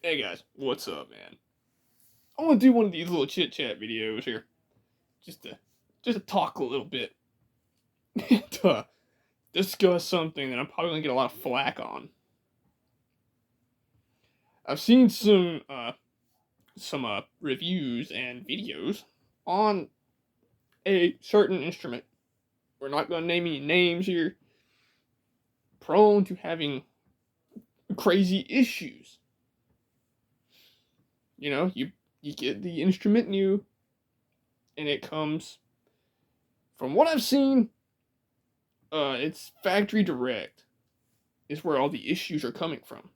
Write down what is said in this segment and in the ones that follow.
Hey guys, what's up, man? I want to do one of these little chit chat videos here, just to just to talk a little bit and discuss something that I'm probably gonna get a lot of flack on. I've seen some reviews and videos on a certain instrument. We're not gonna name any names here. Prone to having crazy issues. You get the instrument new, and it comes from what I've seen. It's factory direct is where all the issues are coming from,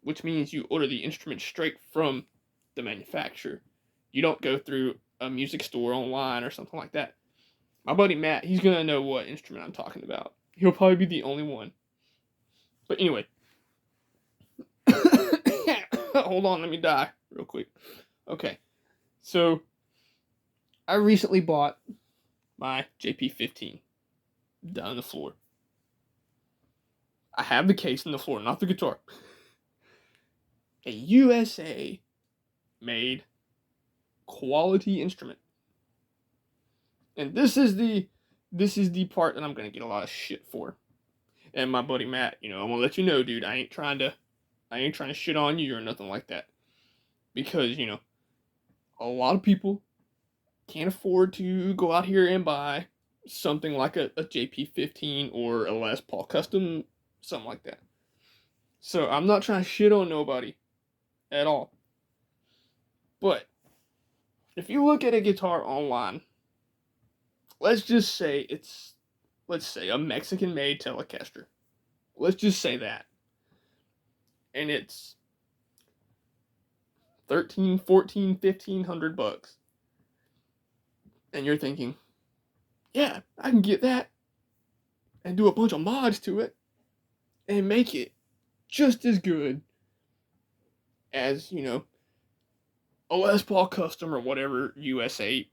which means you order the instrument straight from the manufacturer. You don't go through a music store online or something like that. My buddy Matt, he's gonna know what instrument I'm talking about. He'll probably be the only one. But anyway, hold on, let me die real quick. Okay, so I recently bought my JP15 down on the floor. I have the case in the floor, not the guitar. A USA made quality instrument. And this is the part that I'm gonna get a lot of shit for. And my buddy Matt, I'm gonna let you know, dude, I ain't trying to shit on you or nothing like that. Because, a lot of people can't afford to go out here and buy something like a JP15 or a Les Paul Custom, something like that. So I'm not trying to shit on nobody at all. But if you look at a guitar online, let's just say a Mexican made Telecaster. Let's just say that. And it's 13, 14, 1500 bucks. And you're thinking, yeah, I can get that and do a bunch of mods to it and make it just as good as, a Les Paul Custom or whatever USA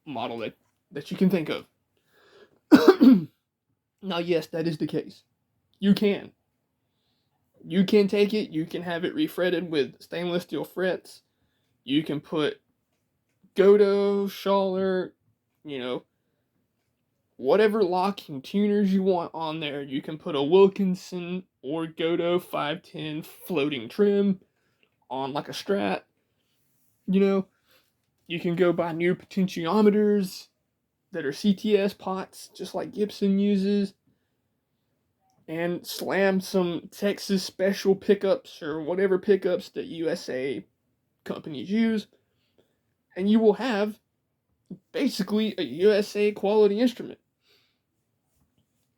model that you can think of. Now, yes, that is the case. You can. You can take it, you can have it refretted with stainless steel frets. You can put Godo, Schaller, you know, whatever locking tuners you want on there. You can put a Wilkinson or Godo 510 floating trim on like a Strat. You know, you can go buy new potentiometers that are CTS pots, just like Gibson uses, and slam some Texas special pickups or whatever pickups that USA companies use, and you will have basically a USA quality instrument.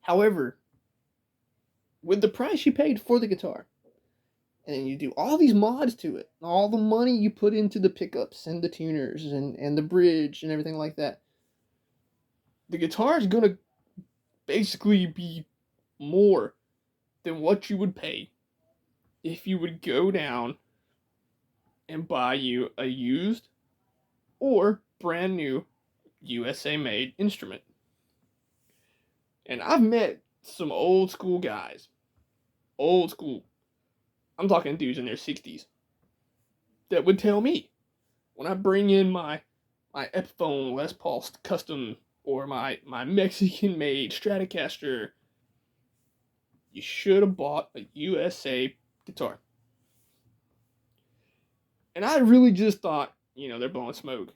However, with the price you paid for the guitar, and you do all these mods to it, all the money you put into the pickups and the tuners and the bridge and everything like that, the guitar is going to basically be more than what you would pay if you would go down and buy you a used or brand new USA made instrument. And I've met some old school guys, old school, I'm talking dudes in their 60s, that would tell me when I bring in my Epiphone Les Paul Custom or my Mexican made Stratocaster, you should have bought a USA guitar. And I really just thought, they're blowing smoke.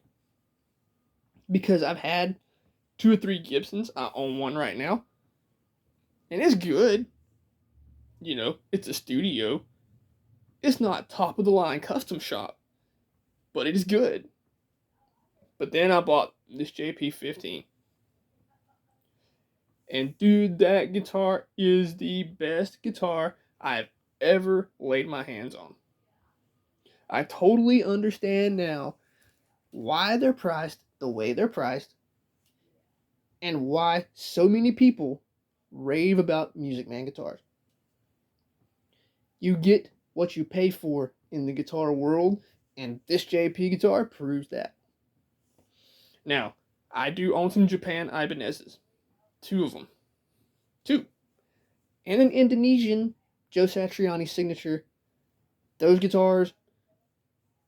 Because I've had 2 or 3 Gibsons. I own one right now. And it's good. It's a studio. It's not top of the line custom shop, but it is good. But then I bought this JP15. And dude, that guitar is the best guitar I've ever laid my hands on. I totally understand now why they're priced the way they're priced and why so many people rave about Music Man guitars. You get what you pay for in the guitar world, and this JP guitar proves that. Now, I do own some Japan Ibanez's. 2 of them. 2. And an Indonesian Joe Satriani signature Those guitars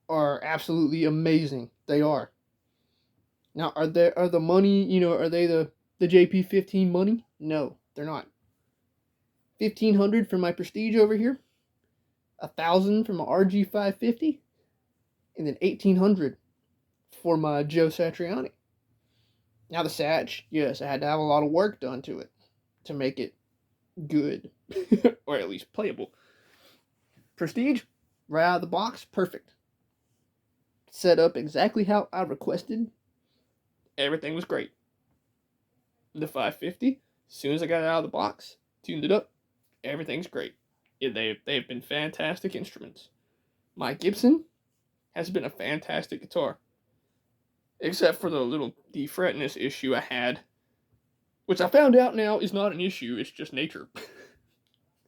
are absolutely amazing. They are. Now, are the money, are they the JP15 money? No, they're not. 1,500 for my Prestige over here, 1,000 for my RG550, and then 1,800 for my Joe Satriani. Now the Satch, yes, I had to have a lot of work done to it to make it good, or at least playable. Prestige, right out of the box, perfect. Set up exactly how I requested. Everything was great. The 550, as soon as I got it out of the box, tuned it up, everything's great. They've been fantastic instruments. My Gibson has been a fantastic guitar. Except for the little defretness issue I had, which I found out now is not an issue, it's just nature.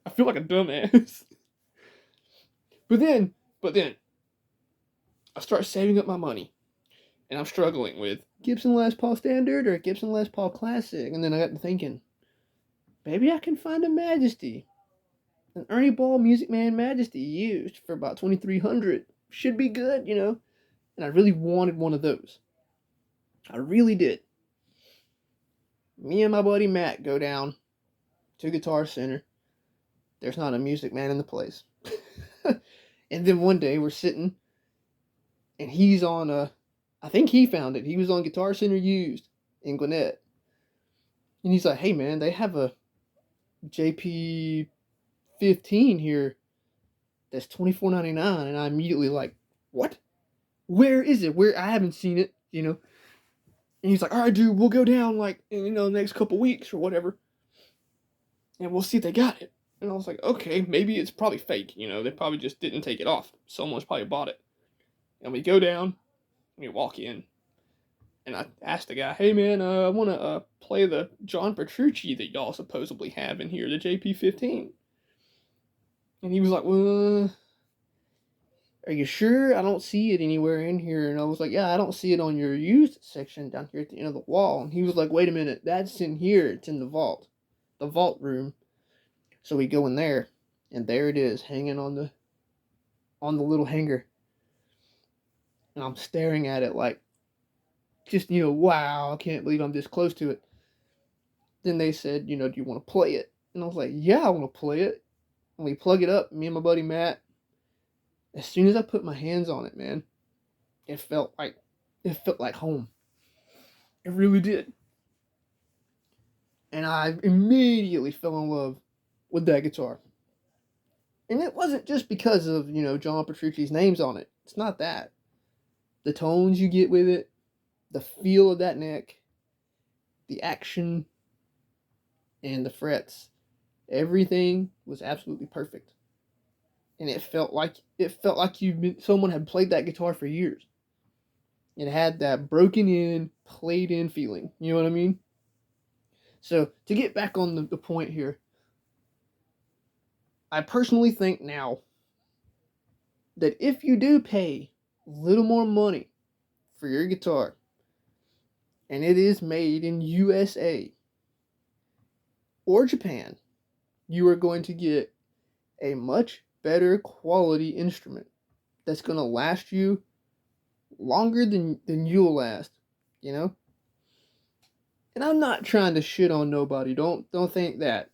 I feel like a dumbass. But then, I start saving up my money, and I'm struggling with Gibson Les Paul Standard or Gibson Les Paul Classic, and then I got to thinking, maybe I can find a Majesty. An Ernie Ball Music Man Majesty used for about $2,300 should be good, And I really wanted one of those. I really did. Me and my buddy Matt go down to Guitar Center. There's not a Music Man in the place. And then one day we're sitting, and he's on I think he found it. He was on Guitar Center Used in Gwinnett. And he's like, hey man, they have a JP 15 here that's $24.99. And I immediately like, what? Where is it? Where? I haven't seen it, And he's like, all right, dude, we'll go down like, the next couple weeks or whatever. And we'll see if they got it. And I was like, okay, maybe it's probably fake, They probably just didn't take it off. Someone's probably bought it. And we go down, and we walk in. And I asked the guy, hey man, I want to play the John Petrucci that y'all supposedly have in here, the JP15. And he was like, well, are you sure? I don't see it anywhere in here. And I was like, yeah, I don't see it on your used section down here at the end of the wall. And he was like, wait a minute, that's in here. It's in the vault room. So we go in there, and there it is, hanging on the little hanger. And I'm staring at it like, just, wow, I can't believe I'm this close to it. Then they said, do you want to play it? And I was like, yeah, I want to play it. And we plug it up, me and my buddy Matt. As soon as I put my hands on it, man, it felt like home. It really did. And I immediately fell in love with that guitar. And it wasn't just because of, John Petrucci's names on it. It's not that. The tones you get with it, the feel of that neck, the action, and the frets. Everything was absolutely perfect. And it felt like someone had played that guitar for years. It had that broken in, played in feeling. You know what I mean? So, to get back on the point here, I personally think now that if you do pay a little more money for your guitar, and it is made in USA or Japan, you are going to get a much better quality instrument that's going to last you longer than you'll last, And I'm not trying to shit on nobody. Don't think that.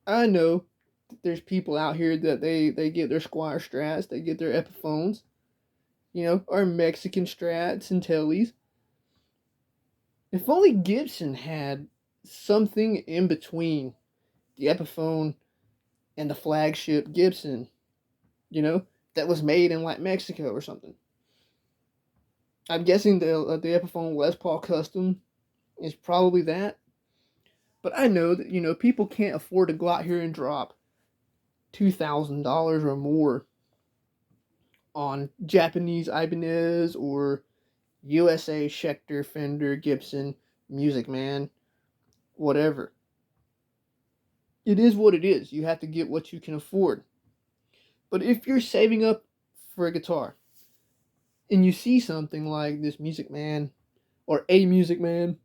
I know that there's people out here that they get their Squier Strats, they get their Epiphones, or Mexican Strats and Tellys. If only Gibson had something in between the Epiphone and the flagship Gibson, that was made in like Mexico or something. I'm guessing the Epiphone Les Paul Custom is probably that. But I know that, people can't afford to go out here and drop $2,000 or more on Japanese Ibanez or USA Schecter, Fender, Gibson, Music Man, whatever. It is what it is. You have to get what you can afford. But if you're saving up for a guitar and you see something like this Music Man or a Music Man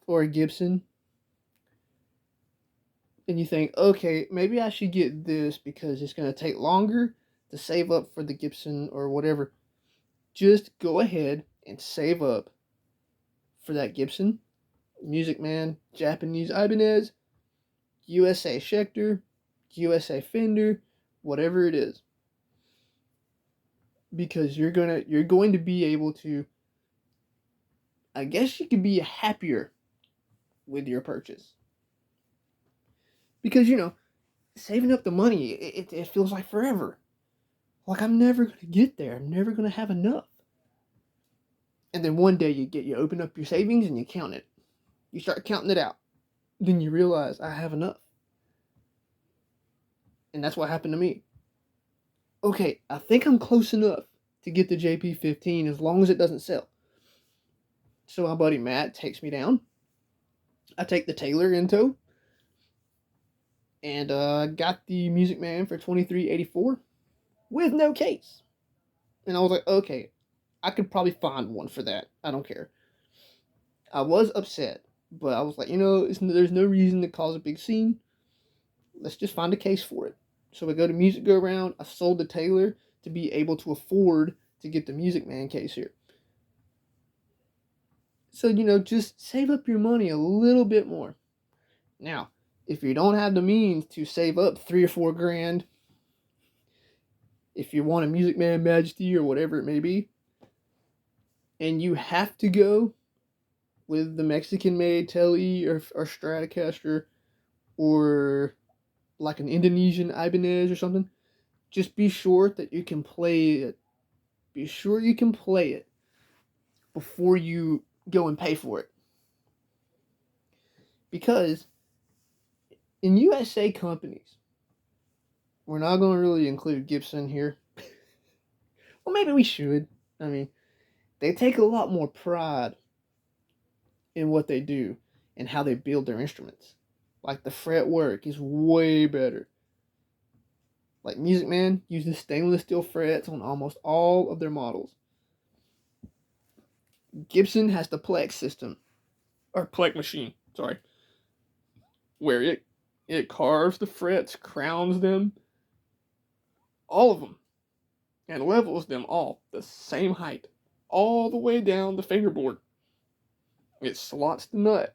or a Gibson, and you think, okay, maybe I should get this because it's going to take longer to save up for the Gibson or whatever, just go ahead and save up for that Gibson, Music Man, Japanese Ibanez, USA Schecter, USA Fender, whatever it is. Because you're going to be able to, I guess you could be happier with your purchase. Because, saving up the money, it feels like forever. Like I'm never going to get there. I'm never going to have enough. And then one day you open up your savings and you count it. You start counting it out. Then you realize I have enough. And that's what happened to me. Okay, I think I'm close enough to get the JP15 as long as it doesn't sell. So my buddy Matt takes me down. I take the Taylor in tow. And got the Music Man for $23.84 with no case. And I was like, okay, I could probably find one for that. I don't care. I was upset, but I was like, there's no reason to cause a big scene. Let's just find a case for it. So we go to Music Go Round. I sold the Taylor to be able to afford to get the Music Man case here. So, just save up your money a little bit more. Now, if you don't have the means to save up $3 or $4 grand, if you want a Music Man Majesty or whatever it may be, and you have to go with the Mexican-made Tele or Stratocaster or like an Indonesian Ibanez or something, just be sure that you can play it. Be sure you can play it before you go and pay for it. Because in USA companies, we're not going to really include Gibson here. Well, maybe we should. I mean, they take a lot more pride in what they do and how they build their instruments. Like the fret work is way better. Like Music Man uses stainless steel frets on almost all of their models. Gibson has the Plex system, or Plex machine, sorry, where it carves the frets, crowns them, all of them, and levels them all the same height, all the way down the fingerboard. It slots the nut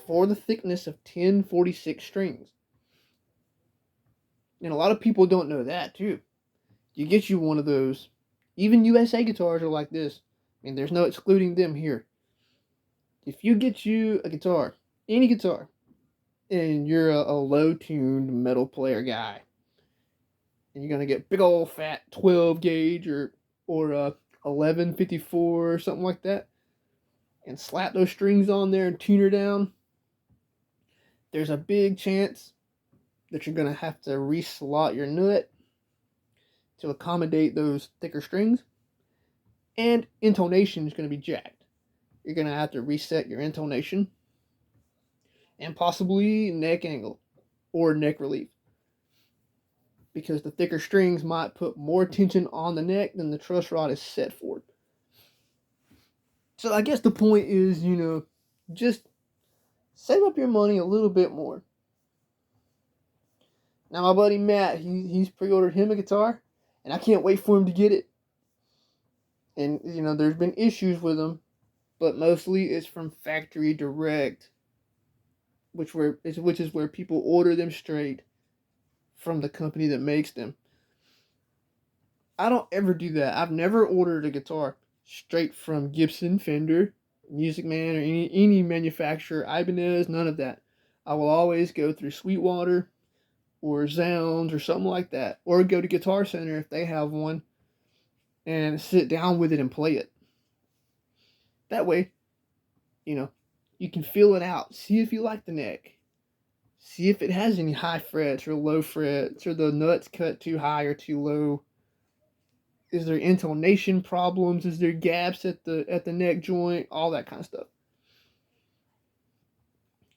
for the thickness of 1046 strings. And a lot of people don't know that too. You get you one of those. Even USA guitars are like this. I mean, there's no excluding them here. If you get you a guitar, any guitar, and you're a low-tuned metal player guy, and you're going to get big old fat 12 gauge or 1154 or something like that, and slap those strings on there and tune her down, there's a big chance that you're going to have to reslot your nut to accommodate those thicker strings, and intonation is going to be jacked. You're going to have to reset your intonation and possibly neck angle or neck relief, because the thicker strings might put more tension on the neck than the truss rod is set for. So I guess the point is, just save up your money a little bit more. Now my buddy Matt, he's pre-ordered him a guitar, and I can't wait for him to get it. And there's been issues with them, but mostly it's from factory direct, which is where people order them straight from the company that makes them. I don't ever do that. I've never ordered a guitar straight from Gibson, Fender, Music Man, or any manufacturer, Ibanez, none of that. I will always go through Sweetwater or Zounds or something like that, or go to Guitar Center if they have one and sit down with it and play it. That way, you can feel it out. See if you like the neck. See if it has any high frets or low frets, or the nuts cut too high or too low. Is there intonation problems? Is there gaps at the neck joint? All that kind of stuff.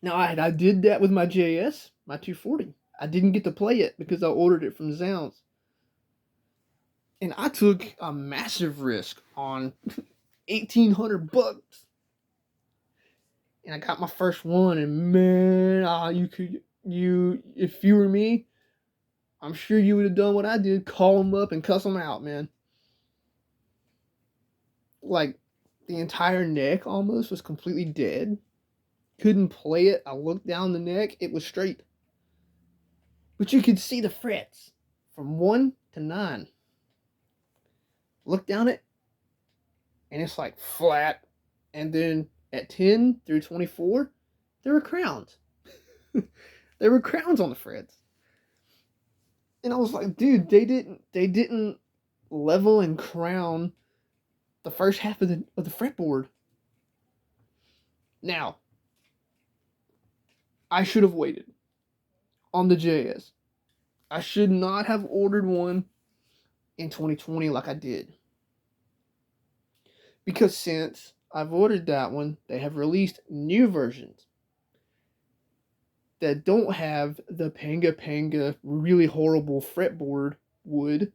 Now, I did that with my JS, my 240. I didn't get to play it because I ordered it from Zounds. And I took a massive risk on $1,800. And I got my first one, and man, if you were me, I'm sure you would have done what I did, call them up and cuss them out, man. Like, the entire neck almost was completely dead. Couldn't play it. I looked down the neck, it was straight. But you could see the frets from 1 to 9. Look down it, and it's like flat. And then at 10 through 24, there were crowns. There were crowns on the frets. And I was like, dude, they didn't level and crown the first half of the fretboard. Now, I should have waited on the JS. I should not have ordered one in 2020 like I did. Because since I've ordered that one, they have released new versions that don't have the Panga really horrible fretboard wood.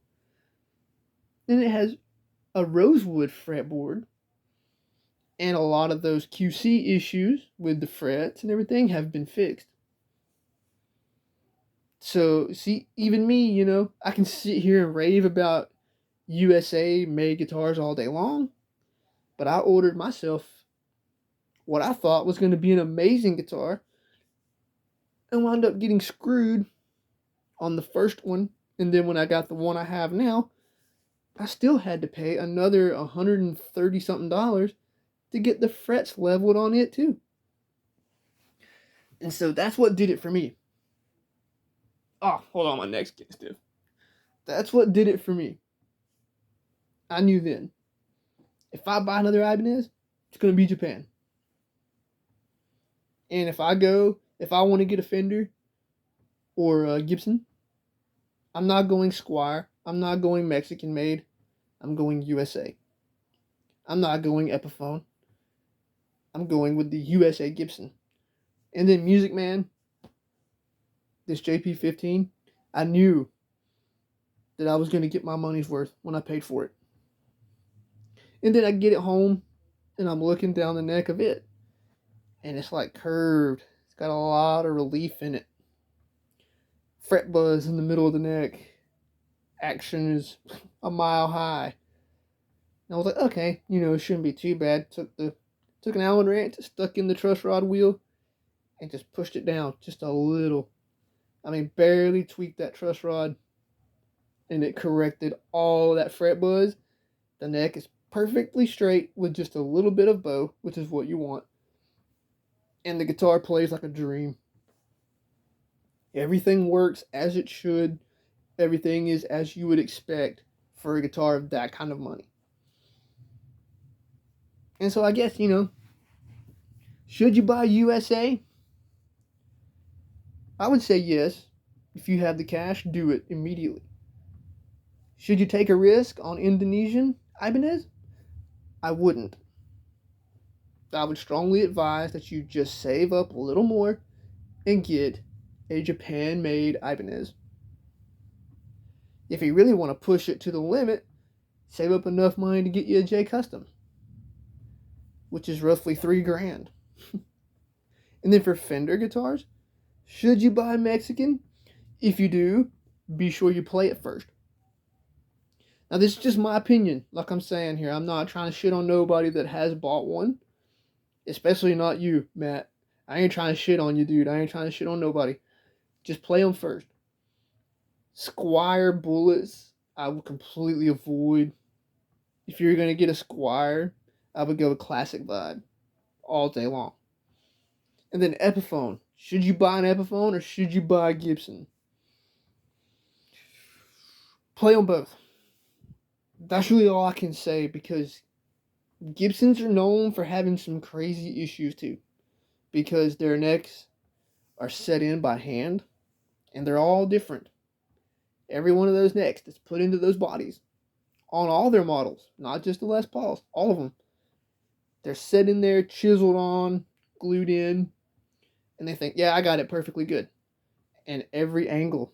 Then it has a rosewood fretboard. And a lot of those QC issues with the frets and everything have been fixed. So, see, even me, I can sit here and rave about USA made guitars all day long. But I ordered myself what I thought was going to be an amazing guitar and wound up getting screwed on the first one. And then when I got the one I have now, I still had to pay another $130 something to get the frets leveled on it too. And so that's what did it for me. Oh, hold on, my neck's getting stiff. That's what did it for me. I knew then. If I buy another Ibanez, it's going to be Japan. And if I want to get a Fender or a Gibson, I'm not going Squier. I'm not going Mexican made. I'm going USA. I'm not going Epiphone. I'm going with the USA Gibson. And then Music Man, this JP15, I knew that I was going to get my money's worth when I paid for it. And then I get it home, and I'm looking down the neck of it, and it's like curved. It's got a lot of relief in it. Fret buzz in the middle of the neck. Action is a mile high. And I was like, okay, it shouldn't be too bad. Took an Allen wrench, stuck in the truss rod wheel, and just pushed it down just a little. I mean, barely tweaked that truss rod, and it corrected all that fret buzz. The neck is perfectly straight with just a little bit of bow, which is what you want. And the guitar plays like a dream. Everything works as it should. Everything is as you would expect for a guitar of that kind of money. And so I guess, should you buy USA? I would say yes. If you have the cash, do it immediately. Should you take a risk on Indonesian Ibanez? I wouldn't. I would strongly advise that you just save up a little more and get a Japan-made Ibanez. If you really want to push it to the limit, save up enough money to get you a J Custom, which is roughly $3,000. And then for Fender guitars, should you buy Mexican? If you do, be sure you play it first. Now, this is just my opinion, like I'm saying here. I'm not trying to shit on nobody that has bought one, especially not you, Matt. I ain't trying to shit on you, dude. I ain't trying to shit on nobody. Just play them first. Squier bullets, I would completely avoid. If you're going to get a Squier, I would go with Classic Vibe all day long. And then Epiphone. Should you buy an Epiphone or should you buy a Gibson? Play them both. That's really all I can say, because Gibsons are known for having some crazy issues too, because their necks are set in by hand, and they're all different. Every one of those necks that's put into those bodies on all their models, not just the Les Pauls, all of them, they're set in there, chiseled on, glued in, and they think, yeah, I got it perfectly good. And every angle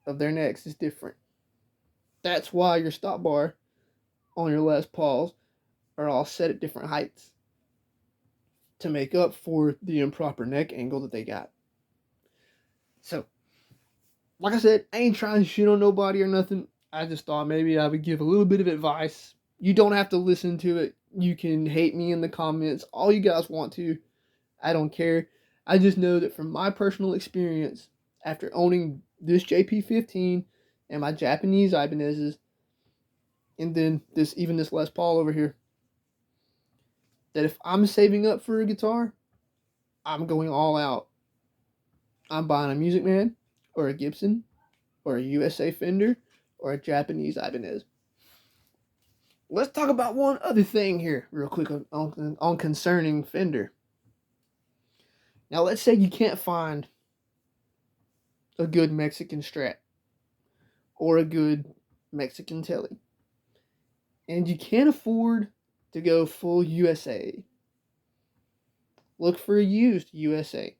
of their necks is different. That's why your stop bar on your Les Pauls are all set at different heights to make up for the improper neck angle that they got. So, like I said, I ain't trying to shit on nobody or nothing. I just thought maybe I would give a little bit of advice. You don't have to listen to it. You can hate me in the comments all you guys want to. I don't care. I just know that from my personal experience, after owning this JP15 and my Japanese Ibanez's, and then this Les Paul over here, that if I'm saving up for a guitar, I'm going all out. I'm buying a Music Man, or a Gibson, or a USA Fender, or a Japanese Ibanez. Let's talk about one other thing here, real quick, on concerning Fender. Now, let's say you can't find a good Mexican Strat or a good Mexican Tele, and you can't afford to go full USA. Look for a used USA.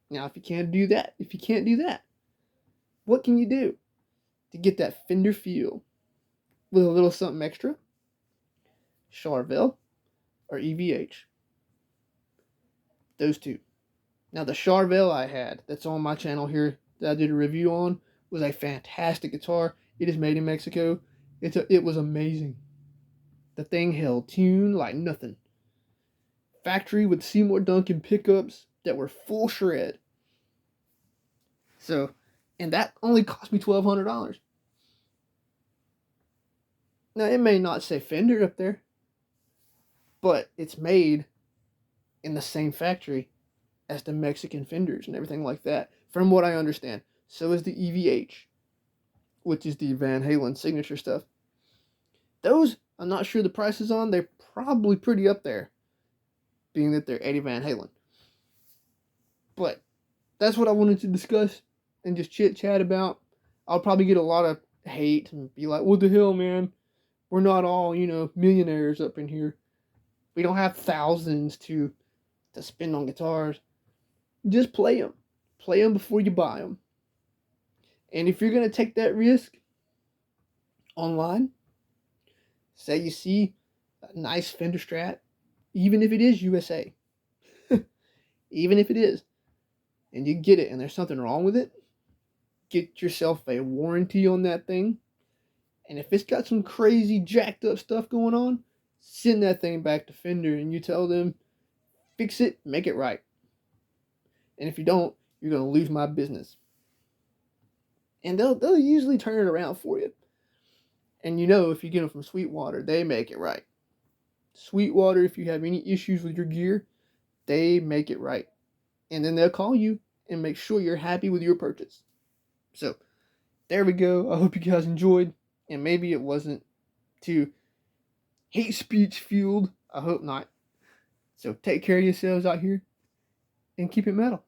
Now, if you can't do that, what can you do to get that Fender feel with a little something extra? Charvel or EVH. Those two. Now, the Charvel I had that's on my channel here that I did a review on was a fantastic guitar. It is made in Mexico. It was amazing. The thing held tune like nothing. Factory with Seymour Duncan pickups that were full shred. So, and that only cost me $1,200. Now, it may not say Fender up there, but it's made in the same factory as the Mexican Fenders and everything like that, from what I understand. So is the EVH, which is the Van Halen signature stuff. Those, I'm not sure the prices on. They're probably pretty up there, being that they're Eddie Van Halen. But that's what I wanted to discuss and just chit-chat about. I'll probably get a lot of hate and be like, what the hell, man? We're not all, millionaires up in here. We don't have thousands to spend on guitars. Just play them. Play them before you buy them. And if you're going to take that risk online, say you see a nice Fender Strat, even if it is USA, even if it is, and you get it and there's something wrong with it, get yourself a warranty on that thing. And if it's got some crazy jacked up stuff going on, send that thing back to Fender and you tell them, fix it, make it right. And if you don't, you're going to lose my business. And they'll usually turn it around for you. And if you get them from Sweetwater, they make it right. Sweetwater, if you have any issues with your gear, they make it right. And then they'll call you and make sure you're happy with your purchase. So, there we go. I hope you guys enjoyed. And maybe it wasn't too hate speech fueled. I hope not. So, take care of yourselves out here and keep it metal.